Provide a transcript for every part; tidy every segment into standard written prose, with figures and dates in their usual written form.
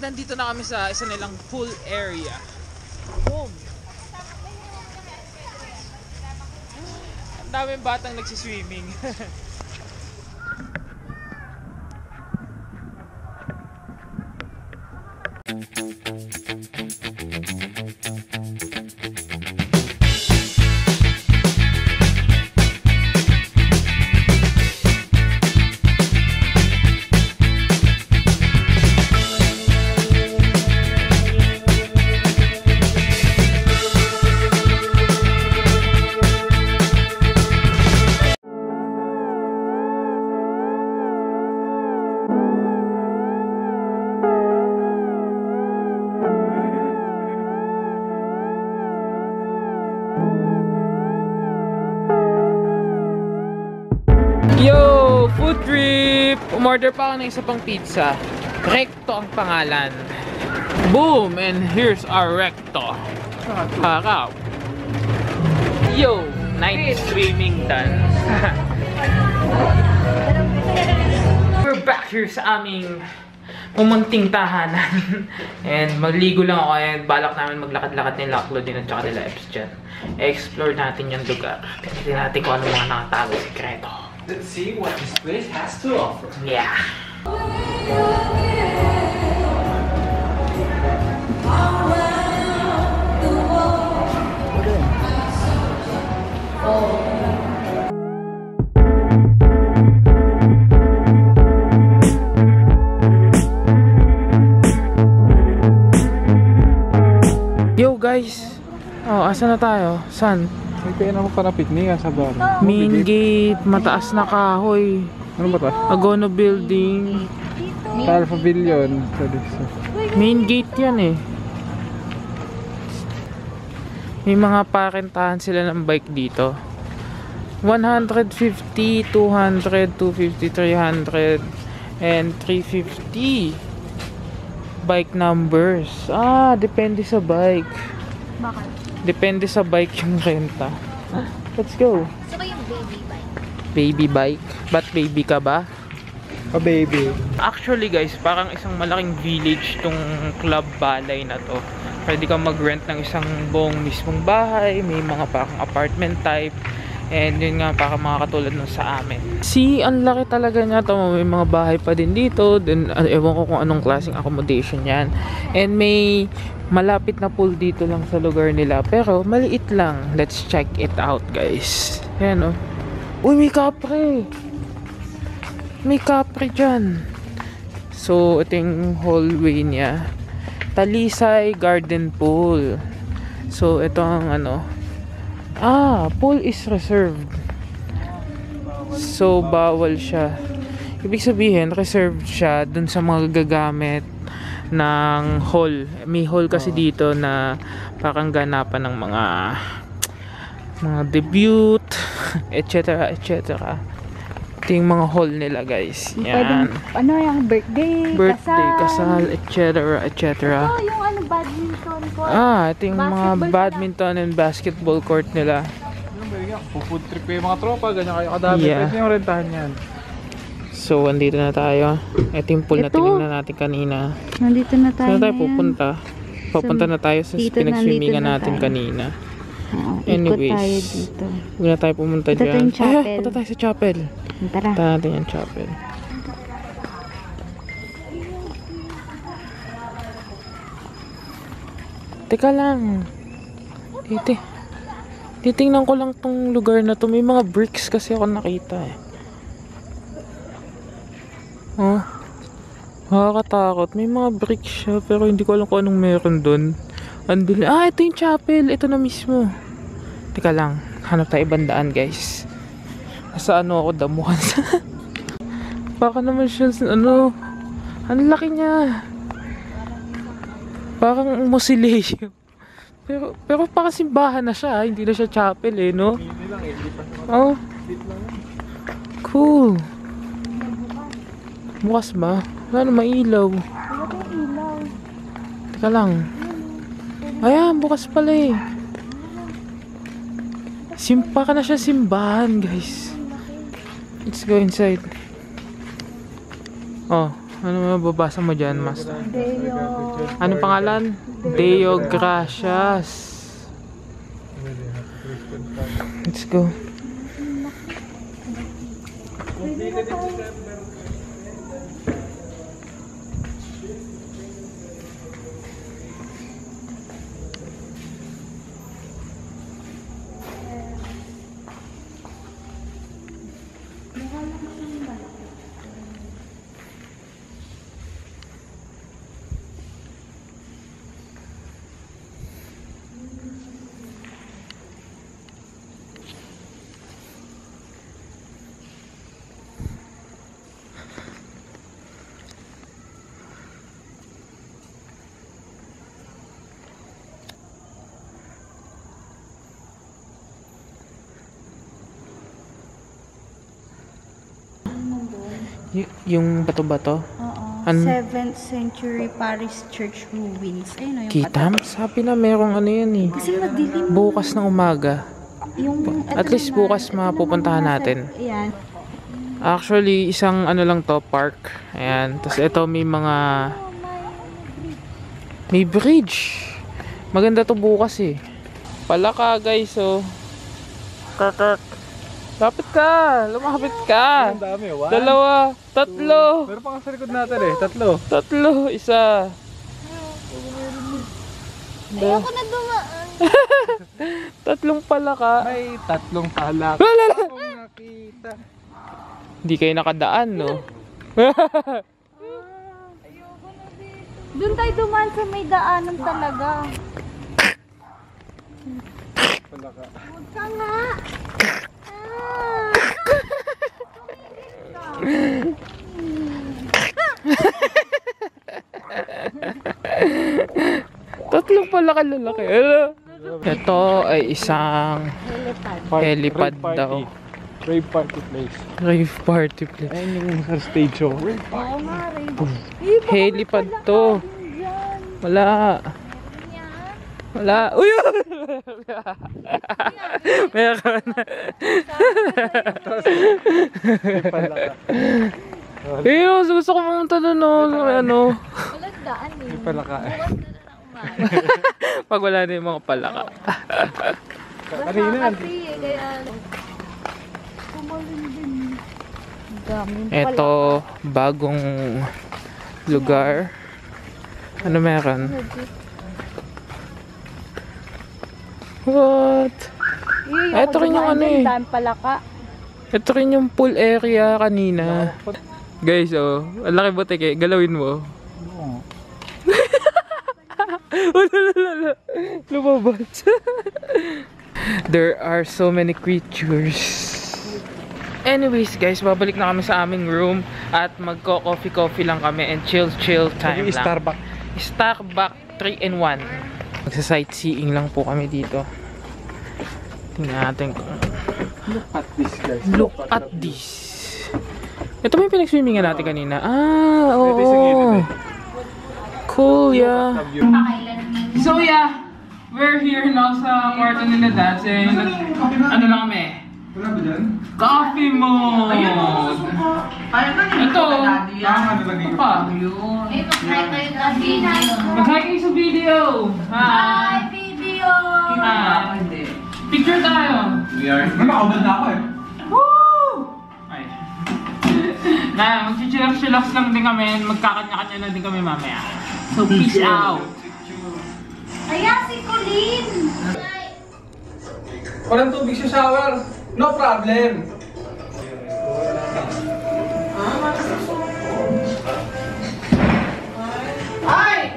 nandito na kami sa isa nilang pool area. Boom! Ang daming batang nagsiswimming. Yo! Food trip! Umorder pa ako ng isa pang pizza. Recto ang pangalan. Boom! And here's our Recto. Haraw! Yo! Night swimming done. We're back here sa aming pumunting tahanan. And magligo lang ako and balak namin maglakad-lakad ni Laklo din at saka nila Eps dyan. I-explore natin yung lugar. Tingnan natin kung ano mga nakatago sikreto. Let's see what this place has to offer. Yeah. Yo guys. Oh, asa na tayo? San? May kaya naman para picnic sa bar. Main gate, mataas na kahoy. Ano ba ito? Agono building. Star Pavilion. Main gate yan eh. May mga parentahan sila ng bike dito. 150, 200, 250, 300, and 350 bike numbers. Ah, depende sa bike. Bakit? Depende sa bike yung renta. Let's go. Gusto ko yung baby bike. Baby bike? Ba't baby ka ba? Oh baby. Actually guys, parang isang malaking village tong Club Balay na to. Pwede kang mag-rent ng isang buong mismong bahay. May mga parang apartment type. And yun nga, parang mga katulad nun sa amin. See, ang laki talaga niya to. May mga bahay pa din dito. Then, ewan ko kung anong klaseng accommodation yan. And may malapit na pool dito lang sa lugar nila. Pero maliit lang. Let's check it out guys. Ayan o. Uy, may kapre! May kapre dyan. So, ito yung hallway niya. Talisay Garden Pool. So, ito ang ano. Ah, pool is reserved. So, bawal siya. Ibig sabihin, reserved siya dun sa mga gagamit ng hall. May hall kasi dito na parang ganapan ng mga debut, etc. etc. Ito yung mga hall nila guys. Yan. Ano yung birthday, Kasal, etc. etc. Ito yung ano, badminton court. Ah, ito yung mga Basketball badminton and basketball court nila. Food trip yung mga tropa, ganyan kayo kadami. Yeah. Pwede yung rentahan yan. So, andito na tayo. Ito yung pool na Ito. tinignan natin kanina. Nandito na tayo. Saan tayo ngayon. pupunta? Papunta na tayo sa dito, pinag-swimmingan nandito na natin tayo. kanina. Oo, Anyways, ikot tayo dito. huwag na tayo pumunta Ito dyan. yung chapel. Punta tayo sa chapel. Tara. Punta natin yung chapel. Teka lang. Titingnan ko lang tong lugar na to. May mga bricks kasi ako nakita eh. Oh. Nakakatakot. May mga bricks siya pero hindi ko alam kung anong meron dun. Andun. Ah, ito yung chapel. Ito na mismo. Teka lang. Hanap tayo ibang daan guys. Nasa ano ako damuhan. Baka naman siya ano. Ang laki niya. Parang mausoleo. Pero parang simbahan na siya, hindi na siya chapel eh, no? Oh. Cool. Bukas ba? Wala na mailaw. Teka lang. Ayan, bukas pala eh. Simpa ka na siya simbahan, guys. Let's go inside. Oh, Ano mababasa mo dyan, Master? Deo. Ano pangalan? Deo Gracias. Let's go. Yung bato-bato? Oo. Ano? 7th century Paris Church ruins. Ayun o yung Kita? Sabi na merong ano yan eh. Kasi madilim. Bukas ng umaga. Yung, At least bukas mapupuntahan natin. Ayan. Actually, isang ano lang to, park. Ayan. Tapos ito may mga... May bridge. Maganda to bukas eh. Palaka guys oh. Kakak. Lapit ka! Lumapit ka! Ang dami, 1, Dalawa! Tatlo! Meron pa nga sa likod natin eh, 3. Tatlo! Isa! Ayoko na dumaan. Tatlong palaka. May 3 palak. Wala! Akong nakita. Hindi kayo nakadaan, no? Doon tayo dumaan sa may daanan talaga. Palaka. Huwag ka nga. Tatlong palaka lalaki. Ito ay isang helipad daw. Rave party place. Rave party place. Ayun yung sa stage show. Oo nga rin. Helipad to. Wala. Wala. Uy! Meron. Palaka. Eh, gusto ko pumunta doon, no? Ano? Walang daan eh. May palaka eh. Bukas na lang umaga. Pag wala na yung mga palaka. Kanina. Kasi eh, kaya... Kumalin din. Daming pala. Ito, bagong lugar. Ano meron? What? Ito rin yung ano eh. Daming palaka. Ito rin yung pool area kanina. Guys, oh. Ang laki butik eh. Galawin mo. Lumabas. There are so many creatures. Anyways guys, babalik na kami sa aming room at magko-coffee lang kami and chill time lang. Starbucks 3-in-1. Magsa-sightseeing lang po kami dito. Tingnan natin kung... Look at this guys. Look at this. Ito may pinag-swimmingan natin kanina. Ah, oo. Cool, yeah. So yeah, we're here now sa kwarto nila dad. Ano lang kami? Wala ba dyan? Coffee mode! Ito! Ito pa. Mag-hi kayo sa video! Hi! Video! Picture tayo! Nakakabal na ako eh. Woo! Ay. Na, mag-chillax lang din kami. Magkakanya-kanya na din kami mamaya. So, peace out! Ayan si Colleen! Walang tubig sa shower. No problem. Ay!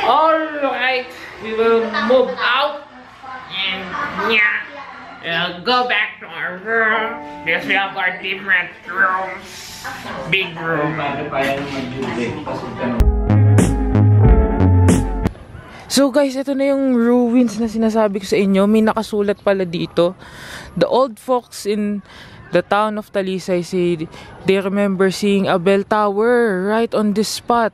Alright, we will move out and go back to our room because we have our different rooms. Big room. So guys, ito na yung ruins na sinasabi ko sa inyo. May nakasulat pala dito. The old folks in the town of Talisay say they remember seeing a bell tower right on this spot.